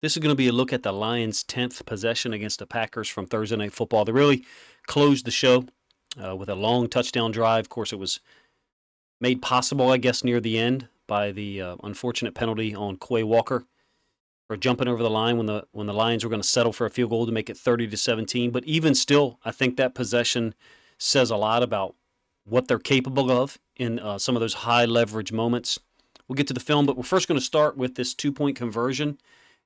This is going to be a look at the Lions' 10th possession against the Packers from Thursday Night Football. They really closed the show with a long touchdown drive. Of course, it was made possible, I guess, near the end by the unfortunate penalty on Quay Walker for jumping over the line when the Lions were going to settle for a field goal to make it 30-17. But even still, I think that possession says a lot about what they're capable of in some of those high leverage moments. We'll get to the film, but we're first going to start with this 2-point conversion.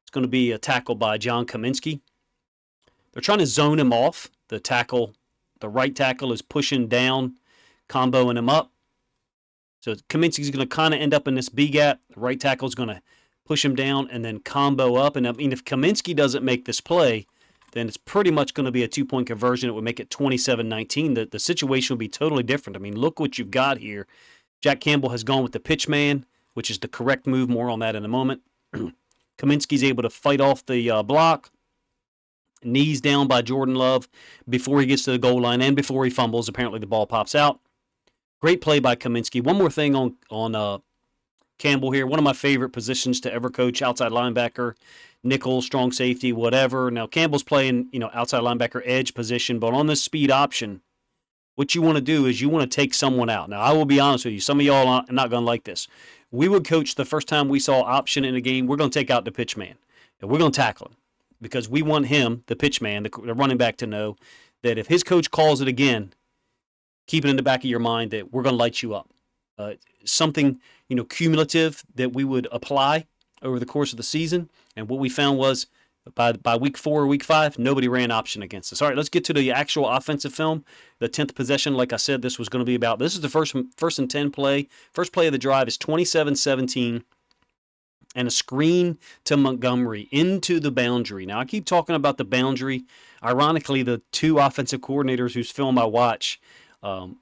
It's going to be a tackle by John Kaminsky. They're trying to zone him off. The right tackle is pushing down, comboing him up. So Kaminsky's going to kind of end up in this B gap. The right tackle is going to push him down and then combo up. And I mean, if Kaminsky doesn't make this play, then it's pretty much going to be a 2-point conversion. It would make it 27-19. The situation would be totally different. I mean, look what you've got here. Jack Campbell has gone with the pitch man, which is the correct move. More on that in a moment. Kaminsky's able to fight off the block. Knees down by Jordan Love before he gets to the goal line and before he fumbles. Apparently the ball pops out. Great play by Kaminsky. One more thing on Campbell here. One of my favorite positions to ever coach, outside linebacker, nickel, strong safety, whatever. Now Campbell's playing, outside linebacker edge position, but on this speed option, what you want to do is you want to take someone out. Now, I will be honest with you. Some of y'all are not going to like this. We would coach the first time we saw option in a game, we're going to take out the pitch man. And we're going to tackle him because we want him, the pitch man, the running back, to know that if his coach calls it again, keep it in the back of your mind that we're going to light you up. Something, cumulative that we would apply over the course of the season. And what we found was by week 4 or week 5, nobody ran option against us. All right, let's get to the actual offensive film. The 10th possession, like I said, this was going to be about. This is the first and 10 play. First play of the drive is 27-17 and a screen to Montgomery into the boundary. Now, I keep talking about the boundary. Ironically, the two offensive coordinators whose film I watch, Todd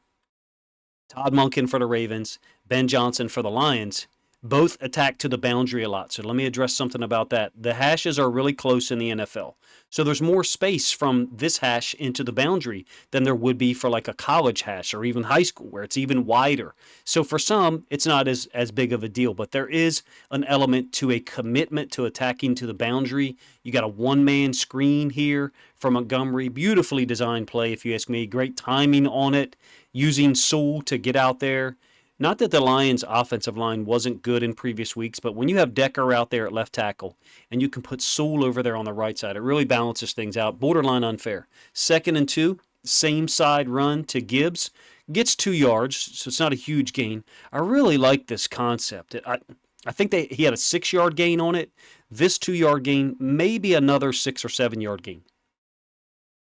Monken for the Ravens, Ben Johnson for the Lions, both attack to the boundary a lot. So let me address something about that. The hashes are really close in the NFL. So there's more space from this hash into the boundary than there would be for like a college hash or even high school where it's even wider. So for some, it's not as big of a deal, but there is an element to a commitment to attacking to the boundary. You got a one-man screen here for Montgomery. Beautifully designed play, if you ask me. Great timing on it, using Sewell to get out there. Not that the Lions' offensive line wasn't good in previous weeks, but when you have Decker out there at left tackle and you can put Sewell over there on the right side, it really balances things out. Borderline unfair. 2nd and 2, same side run to Gibbs. Gets 2 yards, so it's not a huge gain. I really like this concept. I think he had a 6-yard gain on it. This 2-yard gain, maybe another 6 or 7-yard gain.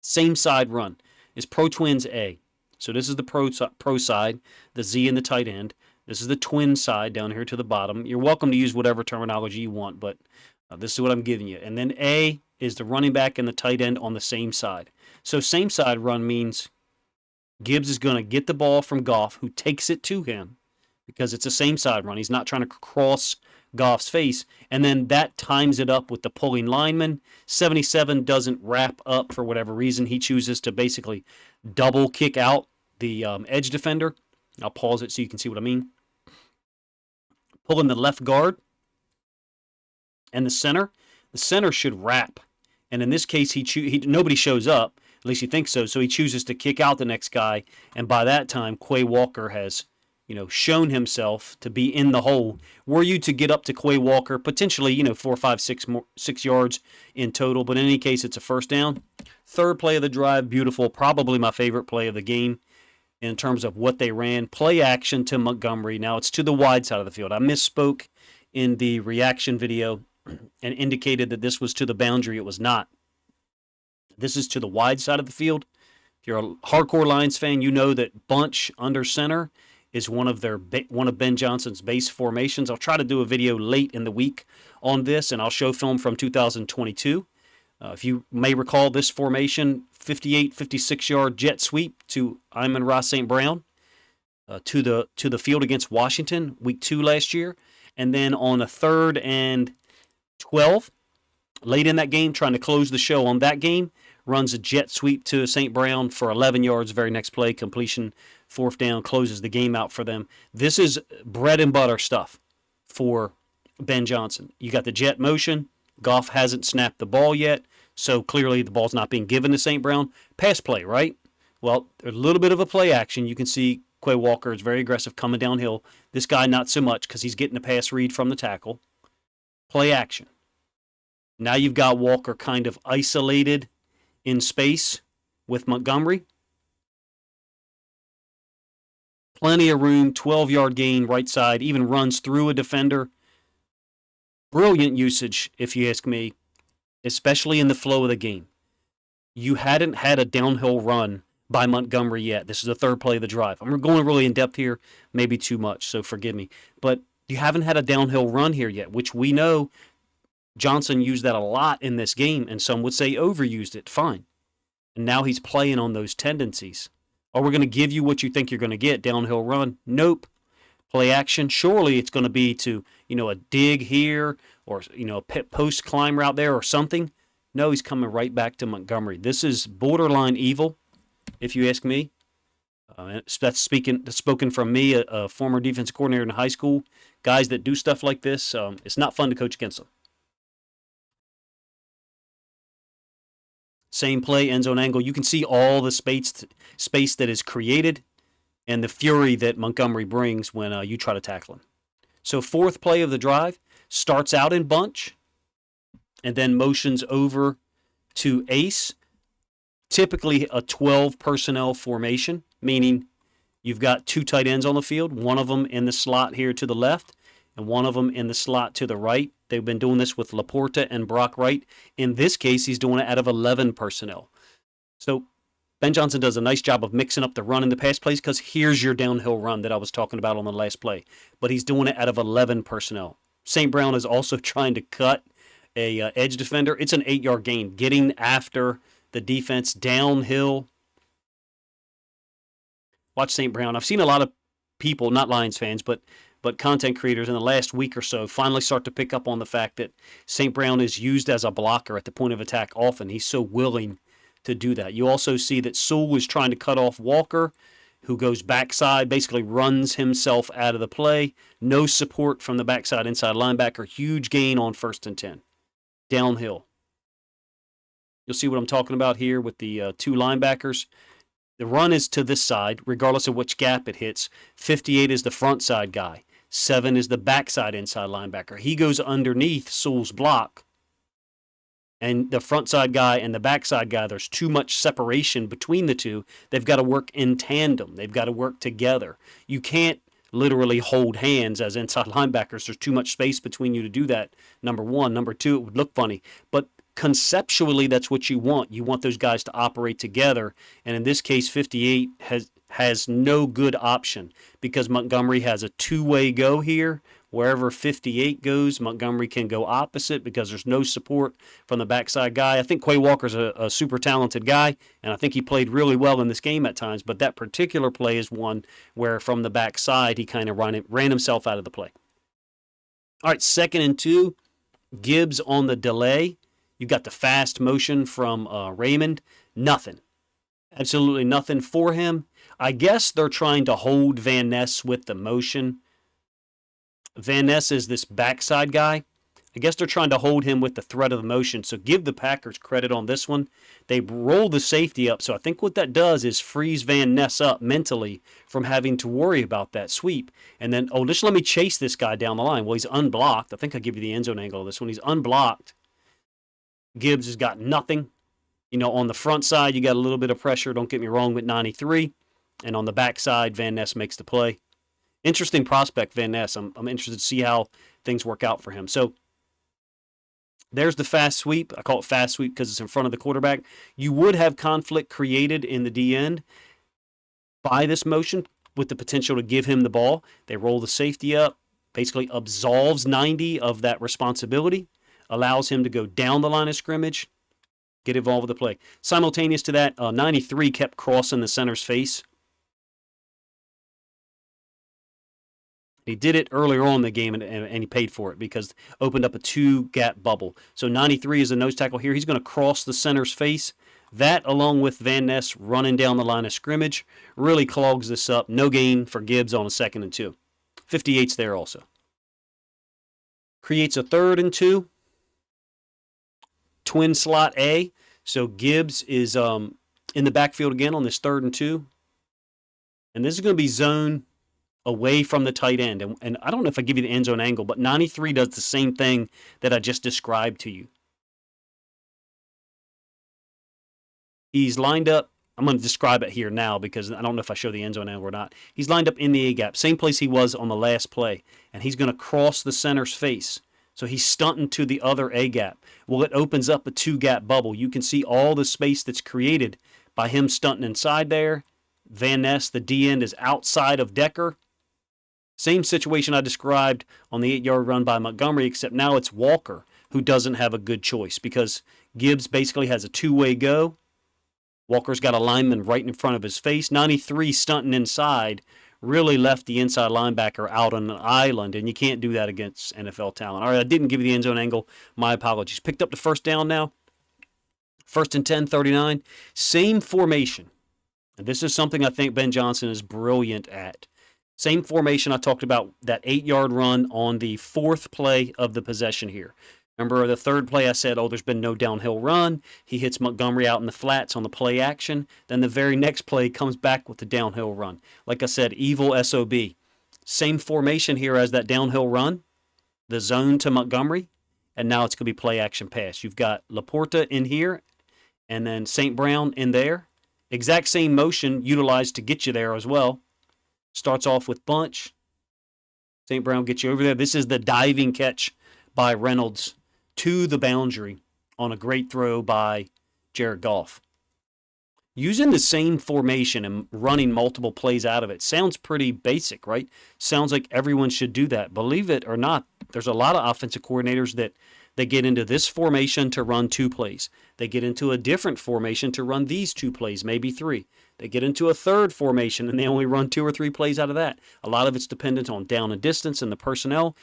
Same side run is Pro Twins A. So this is the pro side, the Z in the tight end. This is the twin side down here to the bottom. You're welcome to use whatever terminology you want, but this is what I'm giving you. And then A is the running back and the tight end on the same side. So same side run means Gibbs is going to get the ball from Goff, who takes it to him because it's a same side run. He's not trying to cross Goff's face, and then that times it up with the pulling lineman. 77 doesn't wrap up for whatever reason. He chooses to basically double kick out the edge defender. I'll pause it so you can see what I mean. Pulling the left guard and the center. The center should wrap, and in this case, nobody shows up. At least he thinks so. So he chooses to kick out the next guy, and by that time, Quay Walker has shown himself to be in the hole. Were you to get up to Quay Walker, potentially, 4, 5, 6 yards in total, but in any case, it's a first down. 3rd play of the drive, beautiful, probably my favorite play of the game in terms of what they ran. Play action to Montgomery. Now it's to the wide side of the field. I misspoke in the reaction video and indicated that this was to the boundary. It was not. This is to the wide side of the field. If you're a hardcore Lions fan, you know that bunch under center is one of Ben Johnson's base formations. I'll try to do a video late in the week on this, and I'll show film from 2022. If you may recall this formation, 58, 56-yard jet sweep to Amon-Ra St. Brown to the field against Washington, week 2 last year. And then on a 3rd and 12, late in that game, trying to close the show on that game, runs a jet sweep to St. Brown for 11 yards. Very next play, completion, 4th down, closes the game out for them. This is bread and butter stuff for Ben Johnson. You got the jet motion, Goff hasn't snapped the ball yet, so clearly the ball's not being given to St. Brown. Pass play, right? Well, a little bit of a play action. You can see Quay Walker is very aggressive coming downhill. This guy, not so much because he's getting a pass read from the tackle. Play action. Now you've got Walker kind of isolated in space with Montgomery. Plenty of room, 12-yard gain, right side, even runs through a defender. Brilliant usage, if you ask me, especially in the flow of the game. You hadn't had a downhill run by Montgomery yet. This is the third play of the drive. I'm going really in depth here, maybe too much, so forgive me. But you haven't had a downhill run here yet, which we know Johnson used that a lot in this game, and some would say overused it. Fine. And now he's playing on those tendencies. Are we going to give you what you think you're going to get? Downhill run? Nope. Play action? Surely it's going to be to, a dig here or, a post climb route there or something. No, he's coming right back to Montgomery. This is borderline evil, if you ask me. That's spoken from me, a former defensive coordinator in high school. Guys that do stuff like this, it's not fun to coach against them. Same play, end zone angle. You can see all the space that is created and the fury that Montgomery brings when you try to tackle him. So fourth play of the drive starts out in bunch and then motions over to ace. Typically a 12 personnel formation, meaning you've got two tight ends on the field, one of them in the slot here to the left and one of them in the slot to the right. They've been doing this with Laporta and Brock Wright. In this case, he's doing it out of 11 personnel. So Ben Johnson does a nice job of mixing up the run and the pass plays because here's your downhill run that I was talking about on the last play. But he's doing it out of 11 personnel. St. Brown is also trying to cut a edge defender. It's an 8-yard gain, getting after the defense downhill. Watch St. Brown. I've seen a lot of people, not Lions fans, but content creators in the last week or so finally start to pick up on the fact that St. Brown is used as a blocker at the point of attack often. He's so willing to do that. You also see that Sewell is trying to cut off Walker, who goes backside, basically runs himself out of the play. No support from the backside inside linebacker. Huge gain on 1st and 10. Downhill. You'll see what I'm talking about here with the two linebackers. The run is to this side, regardless of which gap it hits. 58 is the front side guy. 7 is the backside inside linebacker. He goes underneath Sewell's block. And the front side guy and the backside guy, there's too much separation between the two. They've got to work in tandem. They've got to work together. You can't literally hold hands as inside linebackers. There's too much space between you to do that, number one. Number two, it would look funny. But conceptually, that's what you want. You want those guys to operate together. And in this case, 58 has no good option because Montgomery has a two-way go here. Wherever 58 goes, Montgomery can go opposite because there's no support from the backside guy. I think Quay Walker's a super talented guy, and I think he played really well in this game at times, but that particular play is one where from the backside he kind of ran himself out of the play. All right, 2nd and 2. Gibbs on the delay. You got the fast motion from Raymond. Nothing. Absolutely nothing for him. I guess they're trying to hold Van Ness with the motion. Van Ness is this backside guy. I guess they're trying to hold him with the threat of the motion. So give the Packers credit on this one. They roll the safety up. So I think what that does is frees Van Ness up mentally from having to worry about that sweep. And then, just let me chase this guy down the line. Well, he's unblocked. I think I'll give you the end zone angle of this one. He's unblocked. Gibbs has got nothing. On the front side, you got a little bit of pressure. Don't get me wrong with 93. And on the back side, Van Ness makes the play. Interesting prospect, Van Ness. I'm interested to see how things work out for him. So there's the fast sweep. I call it fast sweep because it's in front of the quarterback. You would have conflict created in the D end by this motion with the potential to give him the ball. They roll the safety up, basically absolves 90 of that responsibility, allows him to go down the line of scrimmage, get involved with the play. Simultaneous to that, 93 kept crossing the center's face. He did it earlier on in the game, and he paid for it because opened up a 2-gap bubble. So 93 is a nose tackle here. He's going to cross the center's face. That, along with Van Ness running down the line of scrimmage, really clogs this up. No gain for Gibbs on a 2nd and 2. 58's there also. Creates a 3rd and 2. twin slot A. So Gibbs is in the backfield again on this 3rd and 2. And this is going to be zone away from the tight end. And I don't know if I give you the end zone angle, but 93 does the same thing that I just described to you. He's lined up. I'm going to describe it here now because I don't know if I show the end zone angle or not. He's lined up in the A-gap, same place he was on the last play. And he's going to cross the center's face. So he's stunting to the other A-gap. Well, it opens up a 2-gap bubble. You can see all the space that's created by him stunting inside there. Van Ness, the D-end, is outside of Decker. Same situation I described on the 8-yard run by Montgomery, except now it's Walker who doesn't have a good choice because Gibbs basically has a two-way go. Walker's got a lineman right in front of his face. 93 stunting inside really left the inside linebacker out on an island, and you can't do that against NFL talent. All right, I didn't give you the end zone angle. My apologies. Picked up the first down now. 1st and 10, 39. Same formation. And this is something I think Ben Johnson is brilliant at. Same formation I talked about, that 8-yard run on the 4th play of the possession here. Remember the 3rd play I said, there's been no downhill run. He hits Montgomery out in the flats on the play action. Then the very next play comes back with the downhill run. Like I said, evil SOB. Same formation here as that downhill run. The zone to Montgomery. And now it's going to be play action pass. You've got Laporta in here and then St. Brown in there. Exact same motion utilized to get you there as well. Starts off with bunch. St. Brown gets you over there. This is the diving catch by Reynolds to the boundary on a great throw by Jared Goff. Using the same formation and running multiple plays out of it sounds pretty basic, right? Sounds like everyone should do that. Believe it or not, there's a lot of offensive coordinators that they get into this formation to run 2 plays. They get into a different formation to run these 2 plays, maybe 3. They get into a third formation and they only run 2 or 3 plays out of that. A lot of it's dependent on down and distance and the personnel,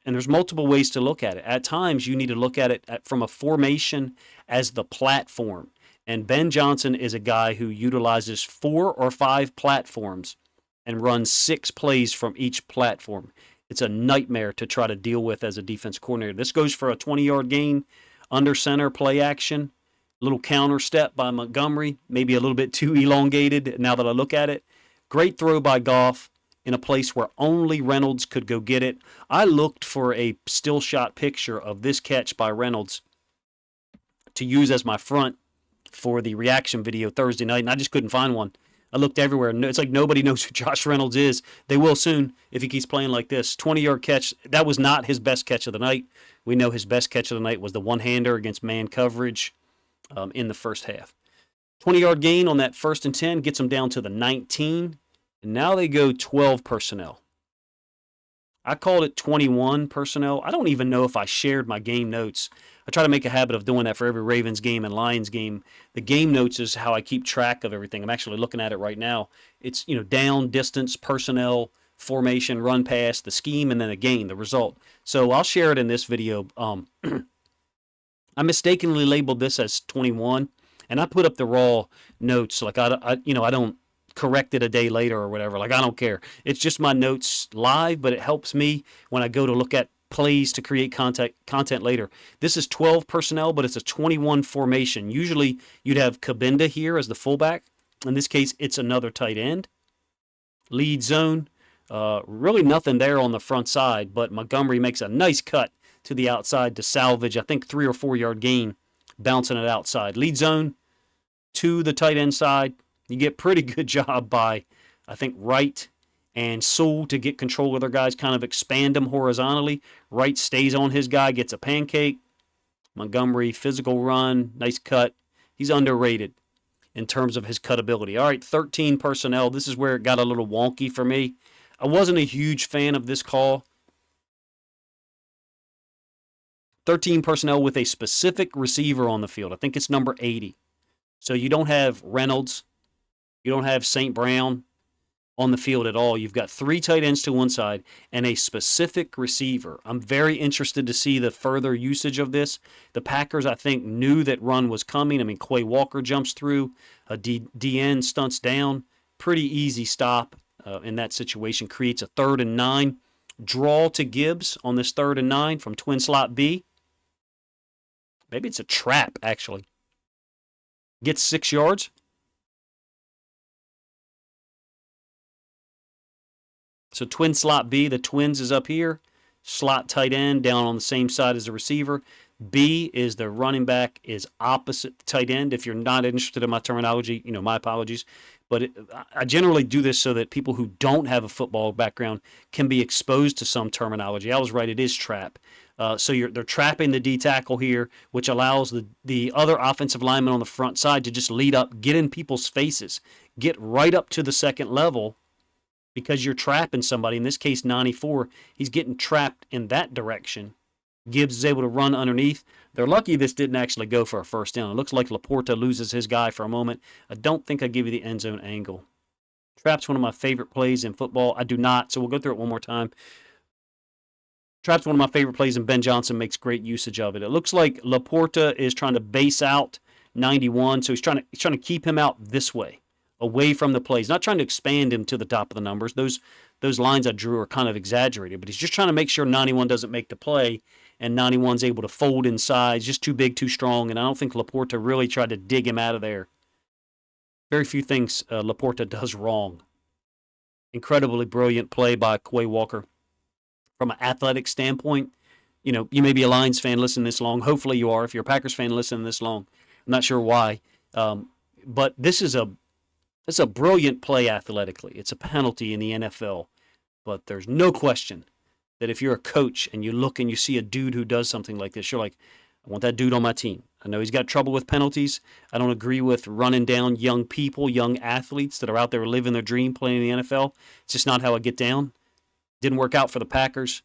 and there's multiple ways to look at it. At times, you need to look at it from a formation as the platform. And Ben Johnson is a guy who utilizes 4 or 5 platforms and runs 6 plays from each platform. It's a nightmare to try to deal with as a defense coordinator. This goes for a 20-yard gain, under center play action, little counter step by Montgomery, maybe a little bit too elongated now that I look at it. Great throw by Goff in a place where only Reynolds could go get it. I looked for a still shot picture of this catch by Reynolds to use as my front for the reaction video Thursday night, and I just couldn't find one. I looked everywhere. It's like nobody knows who Josh Reynolds is. They will soon if he keeps playing like this. 20-yard catch. That was not his best catch of the night. We know his best catch of the night was the one-hander against man coverage in the first half. 20-yard gain on that 1st and 10 gets them down to the 19. And now they go 12 personnel. I called it 21 personnel. I don't even know if I shared my game notes. I try to make a habit of doing that for every Ravens game and Lions game. The game notes is how I keep track of everything. I'm actually looking at it right now. It's, down, distance, personnel, formation, run pass, the scheme, and then a gain, the result. So I'll share it in this video. I mistakenly labeled this as 21, and I put up the raw notes. Like I don't correct it a day later or whatever. Like I don't care. It's just my notes live, but it helps me when I go to look at plays to create content later. This is 12 personnel, but it's a 21 formation. Usually you'd have Kabinda here as the fullback. In this case, it's another tight end. Lead zone. Really nothing there on the front side, but Montgomery makes a nice cut to the outside to salvage, I think, 3 or 4 yard gain, bouncing it outside. Lead zone to the tight end side. You get pretty good job by, I think, Wright and Sewell to get control of their guys, kind of expand them horizontally. Wright stays on his guy, gets a pancake. Montgomery, physical run, nice cut. He's underrated in terms of his cutability. All right, 13 personnel. This is where it got a little wonky for me. I wasn't a huge fan of this call. 13 personnel with a specific receiver on the field. I think it's number 80. So you don't have Reynolds. You don't have St. Brown on the field at all. You've got 3 tight ends to one side and a specific receiver. I'm very interested to see the further usage of this. The Packers, I think, knew that run was coming. I mean, Quay Walker jumps through. A DN stunts down. Pretty easy stop in that situation. Creates a 3rd and 9. Draw to Gibbs on this 3rd and 9 from twin slot B. Maybe it's a trap, actually. Gets 6 yards. So twin slot B, the twins is up here. Slot tight end down on the same side as the receiver. B is the running back is opposite tight end. If you're not interested in my terminology, my apologies. But I generally do this so that people who don't have a football background can be exposed to some terminology. I was right, it is trap. So they're trapping the D tackle here, which allows the other offensive lineman on the front side to just lead up, get in people's faces, get right up to the second level, because you're trapping somebody. In this case, 94, he's getting trapped in that direction. Gibbs is able to run underneath. They're lucky this didn't actually go for a first down. It looks like Laporta loses his guy for a moment. I don't think I give you the end zone angle. Trap's one of my favorite plays in football. I do not, so we'll go through it one more time. Trap's one of my favorite plays, and Ben Johnson makes great usage of it. It looks like Laporta is trying to base out 91, so he's trying to keep him out this way, away from the plays, not trying to expand him to the top of the numbers. Those lines I drew are kind of exaggerated, but he's just trying to make sure 91 doesn't make the play, and 91's able to fold inside. He's just too big, too strong, and I don't think Laporta really tried to dig him out of there. Very few things Laporta does wrong. Incredibly brilliant play by Quay Walker. From an athletic standpoint, you may be a Lions fan listening this long. Hopefully you are. If you're a Packers fan listening this long, I'm not sure why. But this is a brilliant play athletically. It's a penalty in the NFL. But there's no question that if you're a coach and you look and you see a dude who does something like this, you're like, I want that dude on my team. I know he's got trouble with penalties. I don't agree with running down young people, young athletes that are out there living their dream playing in the NFL. It's just not how I get down. Didn't work out for the Packers,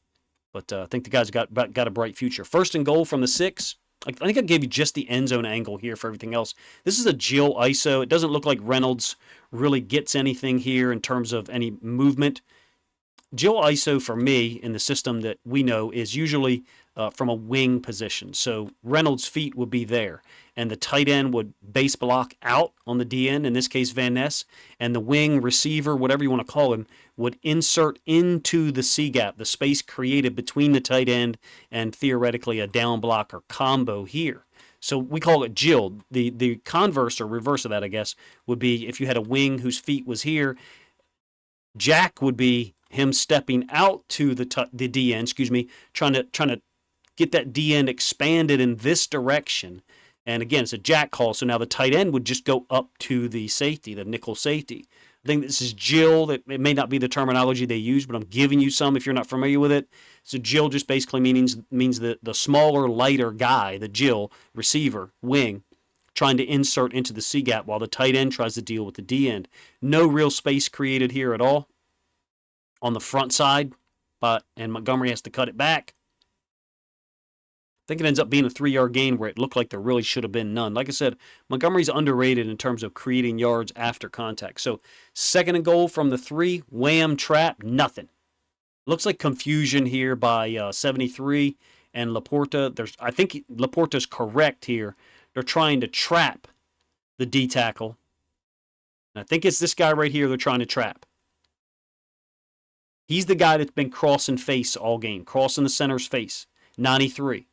but I think the guy's got a bright future. 1st and goal from the 6. I think I gave you just the end zone angle here for everything else. This is a Jill ISO. It doesn't look like Reynolds really gets anything here in terms of any movement. Jill ISO for me in the system that we know is usually from a wing position. So Reynolds' feet would be there, and the tight end would base block out on the D end, in this case Van Ness, and the wing receiver, whatever you want to call him, would insert into the C gap, the space created between the tight end and theoretically a down blocker combo here. So we call it Jill. The converse or reverse of that, I guess, would be if you had a wing whose feet was here, Jack would be him stepping out to the D end, trying to get that D end expanded in this direction. And again, it's a jack call, so now the tight end would just go up to the safety, the nickel safety. I think this is Jill. It may not be the terminology they use, but I'm giving you some if you're not familiar with it. So Jill just basically means the smaller, lighter guy, the Jill, receiver, wing, trying to insert into the C gap while the tight end tries to deal with the D end. No real space created here at all on the front side, and Montgomery has to cut it back. I think it ends up being a 3-yard gain where it looked like there really should have been none. Like I said, Montgomery's underrated in terms of creating yards after contact. So 2nd and goal from the 3, wham, trap, nothing. Looks like confusion here by 73 and Laporta. I think Laporta's correct here. They're trying to trap the D tackle. And I think it's this guy right here they're trying to trap. He's the guy that's been crossing face all game, crossing the center's face, 93.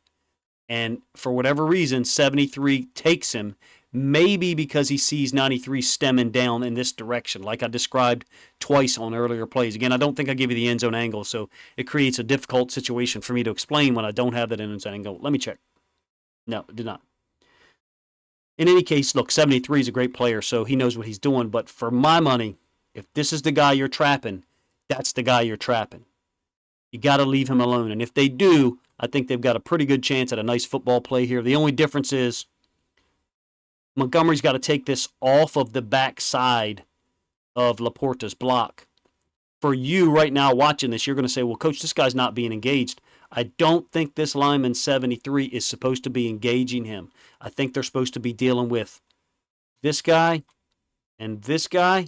And for whatever reason, 73 takes him, maybe because he sees 93 stemming down in this direction, like I described twice on earlier plays. Again, I don't think I gave you the end zone angle, so it creates a difficult situation for me to explain when I don't have that end zone angle. Let me check. No, it did not. In any case, look, 73 is a great player, so he knows what he's doing. But for my money, if this is the guy you're trapping, that's the guy you're trapping. You got to leave him alone. And if they do, I think they've got a pretty good chance at a nice football play here. The only difference is Montgomery's got to take this off of the backside of Laporta's block. For you right now watching this, you're going to say, well, Coach, this guy's not being engaged. I don't think this lineman 73 is supposed to be engaging him. I think they're supposed to be dealing with this guy and this guy,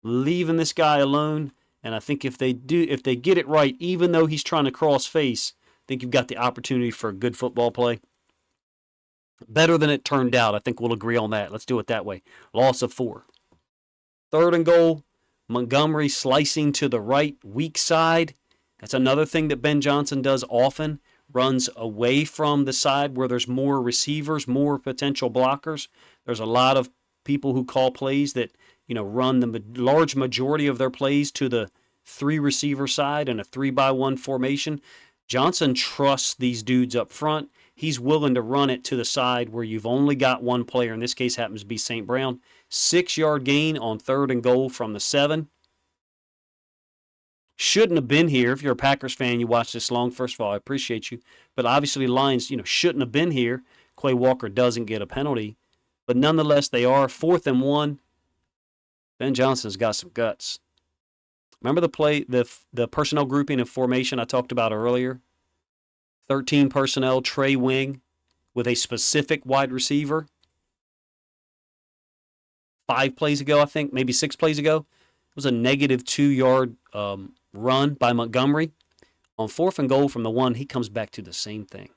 leaving this guy alone. And I think if they get it right, even though he's trying to cross face, I think you've got the opportunity for a good football play. Better than it turned out. I think we'll agree on that. Let's do it that way. Loss of 4. 3rd and goal. Montgomery slicing to the right, weak side. That's another thing that Ben Johnson does often. runs away from the side where there's more receivers, more potential blockers. There's a lot of people who call plays that, run the large majority of their plays to the 3 receiver side in a 3-by-1 formation. Johnson trusts these dudes up front. He's willing to run it to the side where you've only got one player. In this case, happens to be St. Brown. 6-yard gain on 3rd and goal from the 7. Shouldn't have been here. If you're a Packers fan, you watch this long. First of all, I appreciate you. But obviously, Lions, shouldn't have been here. Quay Walker doesn't get a penalty. But nonetheless, they are 4th and 1. Ben Johnson's got some guts. Remember the play, the personnel grouping and formation I talked about earlier? 13 personnel, Trey wing, with a specific wide receiver. 5 plays ago, I think, maybe 6 plays ago. It was a negative 2-yard run by Montgomery. On 4th and goal from the 1, he comes back to the same thing.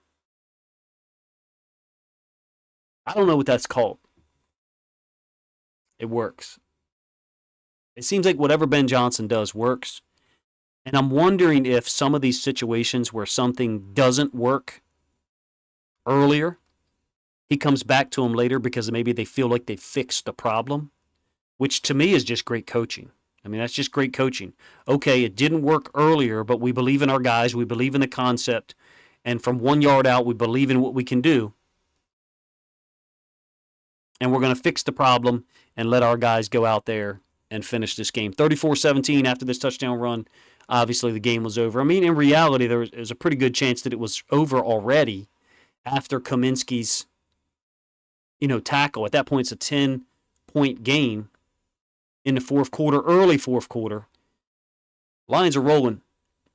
I don't know what that's called. It works. It seems like whatever Ben Johnson does works. And I'm wondering if some of these situations where something doesn't work earlier, he comes back to them later because maybe they feel like they fixed the problem, which to me is just great coaching. I mean, that's just great coaching. Okay, it didn't work earlier, but we believe in our guys. We believe in the concept. And from 1 yard out, we believe in what we can do. And we're going to fix the problem and let our guys go out there and finish this game. 34-17 after this touchdown run. Obviously, the game was over. I mean, in reality, there was a pretty good chance that it was over already after Kaminsky's, tackle. At that point, it's a 10-point game in the fourth quarter, early fourth quarter. Lions are rolling.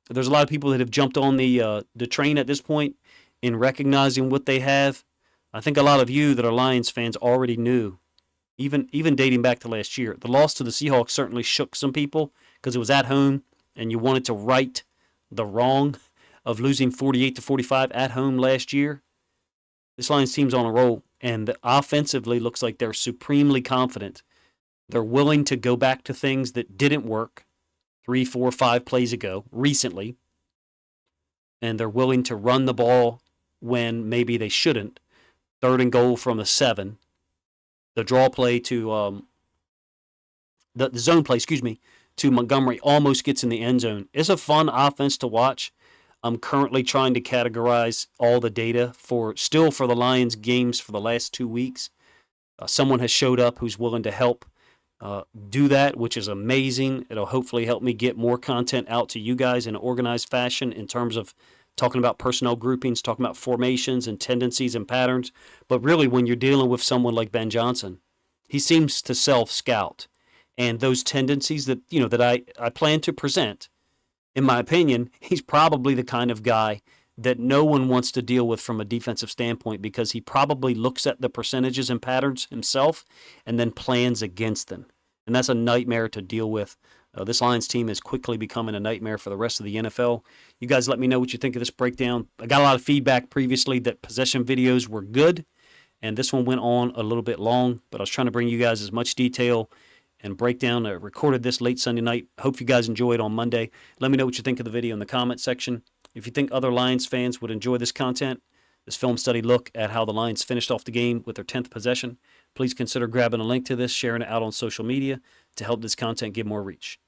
There's a lot of people that have jumped on the train at this point in recognizing what they have. I think a lot of you that are Lions fans already knew, even dating back to last year. The loss to the Seahawks certainly shook some people because it was at home and you wanted to right the wrong of losing 48-45 at home last year. This Lions team's on a roll, and offensively looks like they're supremely confident. They're willing to go back to things that didn't work 3, 4, 5 plays ago, recently, and they're willing to run the ball when maybe they shouldn't. 3rd and goal from the 7. The draw play to the zone play, to Montgomery almost gets in the end zone. It's a fun offense to watch. I'm currently trying to categorize all the data for the Lions games for the last 2 weeks. Someone has showed up who's willing to help do that, which is amazing. It'll hopefully help me get more content out to you guys in an organized fashion in terms of talking about personnel groupings, talking about formations and tendencies and patterns. But really, when you're dealing with someone like Ben Johnson, he seems to self-scout. And those tendencies that, that I plan to present, in my opinion, he's probably the kind of guy that no one wants to deal with from a defensive standpoint because he probably looks at the percentages and patterns himself and then plans against them. And that's a nightmare to deal with. This Lions team is quickly becoming a nightmare for the rest of the NFL. You guys let me know what you think of this breakdown. I got a lot of feedback previously that possession videos were good, and this one went on a little bit long, but I was trying to bring you guys as much detail and breakdown. I recorded this late Sunday night. Hope you guys enjoy it on Monday. Let me know what you think of the video in the comment section. If you think other Lions fans would enjoy this content, this film study look at how the Lions finished off the game with their 10th possession, please consider grabbing a link to this, sharing it out on social media to help this content get more reach.